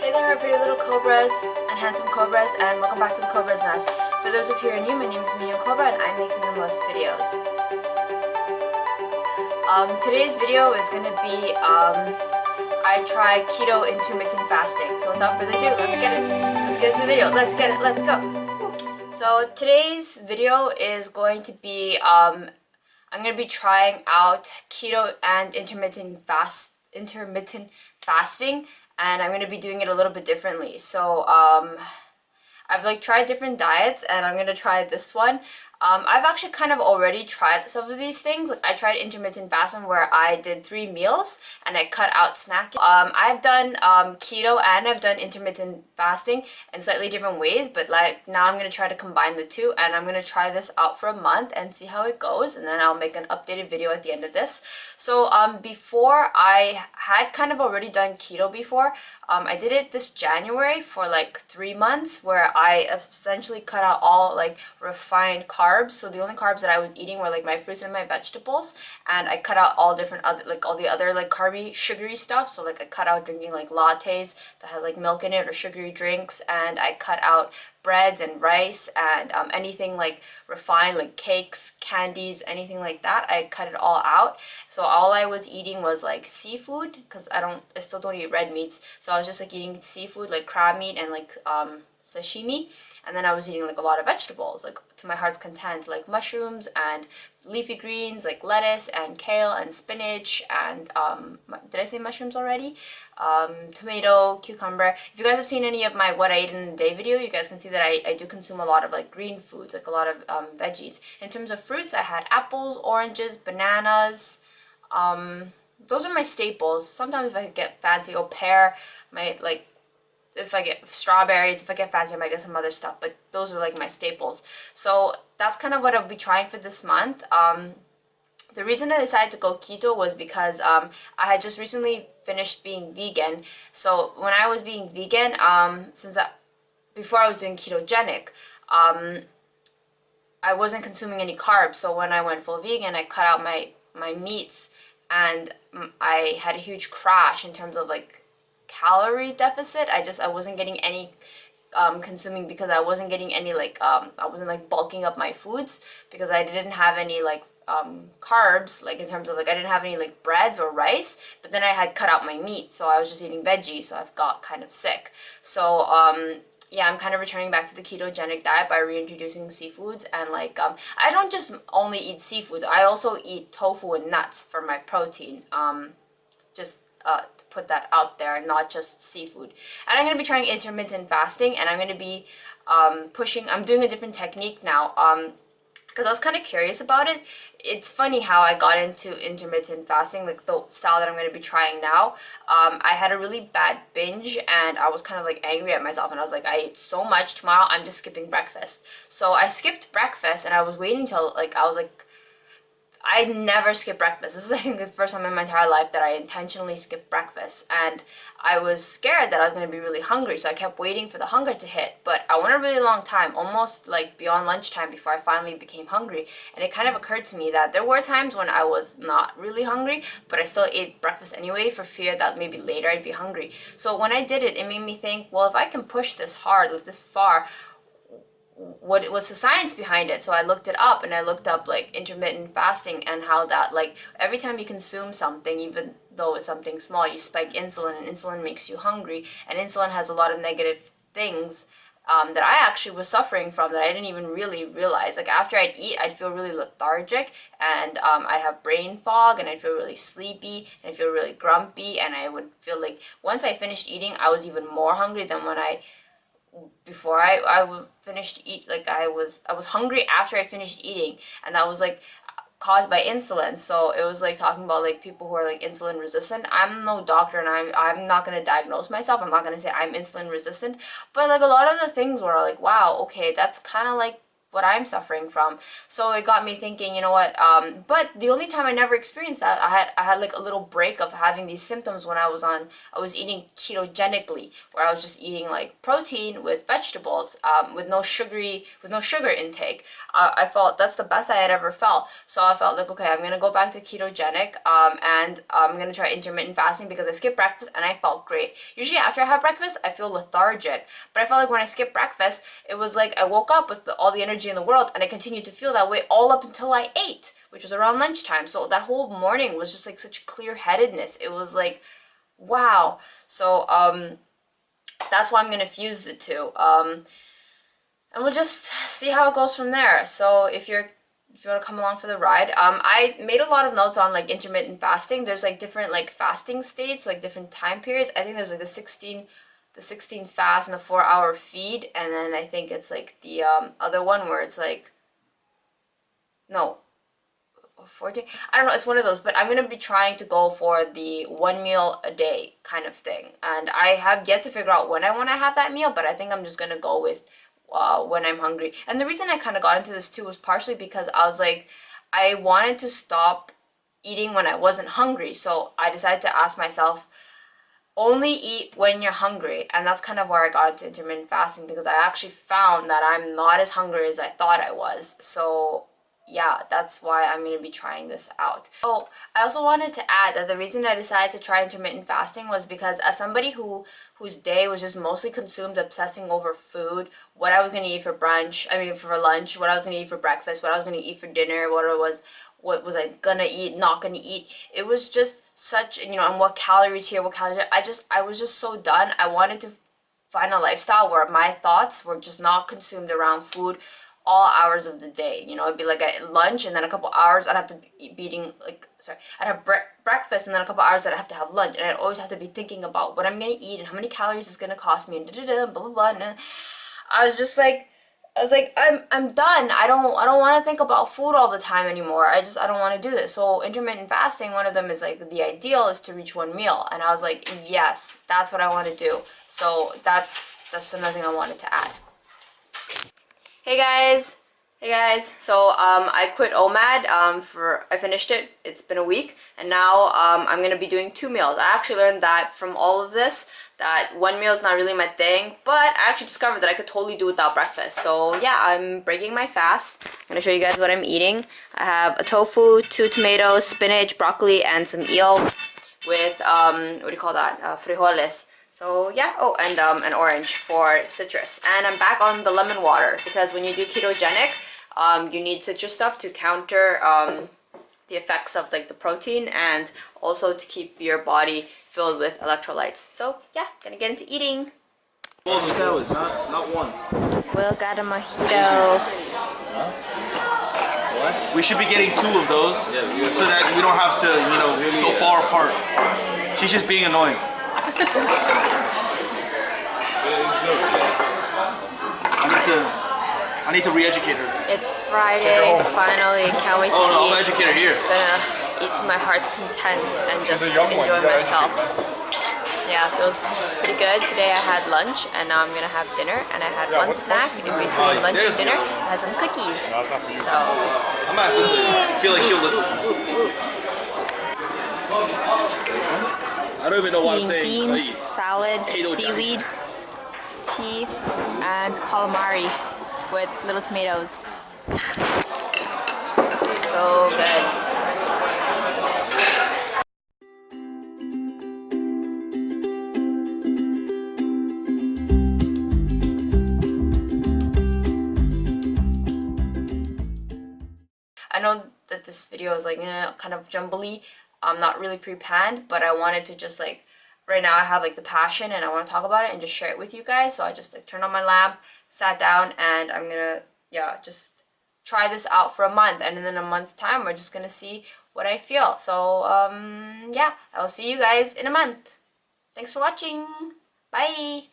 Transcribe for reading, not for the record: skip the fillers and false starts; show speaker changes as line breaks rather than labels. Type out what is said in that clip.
Hey there, pretty little cobras and handsome cobras, and welcome back to the Cobra's Nest. For those of you who are new, my name is Mignon Cobra and I make minimalist videos. Today's video is going to be, I try keto intermittent fasting. So without further ado, let's get it. Let's get into the video. Let's go. So today's video is going to be, I'm going to be trying out keto and intermittent fasting, and I'm going to be doing it a little bit differently. So I've tried different diets, and I'm going to try this one. I've actually kind of already tried some of these things. I tried intermittent fasting where I did 3 meals and I cut out snacking. I've done keto and I've done intermittent fasting in slightly different ways, but now I'm going to try to combine the two, and I'm going to try this out for a month and see how it goes, and then I'll make an updated video at the end of this. So before, I had kind of already done keto before. I did it this January for 3 months, where I essentially cut out all refined carbs. So the only carbs that I was eating were my fruits and my vegetables, and I cut out all different other all the other carby, sugary stuff. So I cut out drinking lattes that has milk in it or sugary drinks, and I cut out breads and rice and anything refined, cakes, candies, anything like that. I cut it all out. So all I was eating was seafood, because I still don't eat red meats. So I was just eating seafood, crab meat and sashimi, and then I was eating a lot of vegetables, to my heart's content, mushrooms and leafy greens, lettuce and kale and spinach and did I say mushrooms already? Tomato, cucumber. If you guys have seen any of my what I ate in a day video, you guys can see that I do consume a lot of green foods, a lot of veggies. In terms of fruits, I had apples, oranges, bananas. Those are my staples. Sometimes if I get fancy, pear, if I get strawberries, if I get fancy, I might get some other stuff, but those are my staples. So that's kind of what I'll be trying for this month. The reason I decided to go keto was because I had just recently finished being vegan. So when I was being vegan, before I was doing ketogenic, I wasn't consuming any carbs. So when I went full vegan, I cut out my meats, and I had a huge crash in terms of calorie deficit. I wasn't getting any consuming, because I wasn't getting any I wasn't bulking up my foods, because I didn't have any carbs, in terms of I didn't have any breads or rice, but then I had cut out my meat, so I was just eating veggies, so I've got kind of sick. So yeah, I'm kind of returning back to the ketogenic diet by reintroducing seafoods, and I don't just only eat seafoods, I also eat tofu and nuts for my protein, just to put that out there, not just seafood. And I'm going to be trying intermittent fasting, and I'm going to be I'm doing a different technique now, because I was kind of curious about it. It's funny how I got into intermittent fasting, the style that I'm going to be trying now. I had a really bad binge, and I was kind of angry at myself, and I was I ate so much, tomorrow I'm just skipping breakfast. So I skipped breakfast, and I was waiting till I never skip breakfast. This is, I think, the first time in my entire life that I intentionally skipped breakfast, and I was scared that I was going to be really hungry, so I kept waiting for the hunger to hit. But I went a really long time, almost beyond lunchtime, before I finally became hungry. And it kind of occurred to me that there were times when I was not really hungry, but I still ate breakfast anyway for fear that maybe later I'd be hungry. So when I did it, it made me think, well, if I can push this hard, this far, what was the science behind it? So I looked it up, and I looked up intermittent fasting, and how that every time you consume something, even though it's something small, you spike insulin, and insulin makes you hungry, and insulin has a lot of negative things that I actually was suffering from, that I didn't even really realize. After I'd eat, I'd feel really lethargic, and I'd have brain fog, and I'd feel really sleepy, and I'd feel really grumpy, and I would feel once I finished eating, I was even more hungry than before I finished eat. I was hungry after I finished eating, and that was caused by insulin. So it was talking about people who are insulin resistant. I'm no doctor, and I'm not going to diagnose myself. I'm not going to say I'm insulin resistant, but a lot of the things were wow, okay, that's kind of what I'm suffering from. So it got me thinking, you know what, but the only time I never experienced that, I had like a little break of having these symptoms when I was eating ketogenically, where I was just eating like protein with vegetables, with no sugar intake. I felt that's the best I had ever felt. So I felt like, okay, I'm gonna go back to ketogenic, and I'm gonna try intermittent fasting because I skipped breakfast and I felt great. Usually after I have breakfast, I feel lethargic, but I felt like when I skipped breakfast, it was like I woke up with all the energy in the world, and I continued to feel that way all up until I ate, which was around lunchtime. So that whole morning was just like such clear-headedness. It was like, wow. So that's why I'm gonna fuse the two, and we'll just see how it goes from there. So if you want to come along for the ride, I made a lot of notes on like intermittent fasting. There's like different like fasting states, like different time periods. I think there's like the 16 fast and the 4-hour feed, and then I think it's like the other one where it's like, no, 14, I don't know, it's one of those. But I'm gonna be trying to go for the 1 meal a day kind of thing, and I have yet to figure out when I want to have that meal, but I think I'm just gonna go with when I'm hungry. And the reason I kind of got into this too was partially because I was like, I wanted to stop eating when I wasn't hungry, so I decided to ask myself, only eat when you're hungry. And that's kind of where I got into intermittent fasting, because I actually found that I'm not as hungry as I thought I was. So yeah, that's why I'm going to be trying this out. Oh, I also wanted to add that the reason I decided to try intermittent fasting was because as somebody whose day was just mostly consumed obsessing over food, what I was going to eat for for lunch, what I was going to eat for breakfast, what I was going to eat for dinner, what was I gonna eat, not gonna eat. It was just such, and what calories here, what calories there. I was just so done. I wanted to find a lifestyle where my thoughts were just not consumed around food all hours of the day. It'd be like at lunch, and then a couple hours I'd have to be eating, I'd have breakfast, and then a couple hours I'd have to have lunch, and I'd always have to be thinking about what I'm gonna eat and how many calories it's gonna cost me, and blah blah blah. And I was like, I'm done. I don't want to think about food all the time anymore. I don't want to do this. So intermittent fasting, one of them is like, the ideal is to reach 1 meal, and I was like, yes, that's what I want to do. So that's another thing I wanted to add. Hey guys. So I quit OMAD. I finished it. It's been a week, and now I'm gonna be doing 2 meals. I actually learned that from all of this, that 1 meal is not really my thing, but I actually discovered that I could totally do without breakfast. So yeah, I'm breaking my fast. I'm gonna show you guys what I'm eating. I have a tofu, 2 tomatoes, spinach, broccoli, and some eel with what do you call that? Frijoles. So yeah, oh, and an orange for citrus. And I'm back on the lemon water, because when you do ketogenic, you need citrus stuff to counter the effects of like the protein, and also to keep your body filled with electrolytes. So yeah, gonna get into eating.
Well, the salads, not one.
Will got a mojito.
What? We should be getting 2 of those, so that we don't have to, so far apart. She's just being annoying. I need to re-educate her.
It's Friday, finally, can't wait to eat.
I'll educate her here.
Gonna eat to my heart's content and just enjoy myself. Yeah, it feels pretty good. Today I had lunch, and now I'm gonna have dinner, and I had one snack in between lunch and dinner. I had some cookies. So
I'm not listening. I feel like she'll listen. I don't even know what I'm saying.
Beans, salad, seaweed, tea, and calamari with little tomatoes. So good. I know that this video is like kind of jumbly, not really pre-planned, but I wanted to just like, right now I have like the passion and I want to talk about it and just share it with you guys. So I just like turned on my lamp, sat down, and I'm gonna just try this out for a month, and in a month's time we're just gonna see what I feel. So yeah, I will see you guys in a month. Thanks for watching. Bye.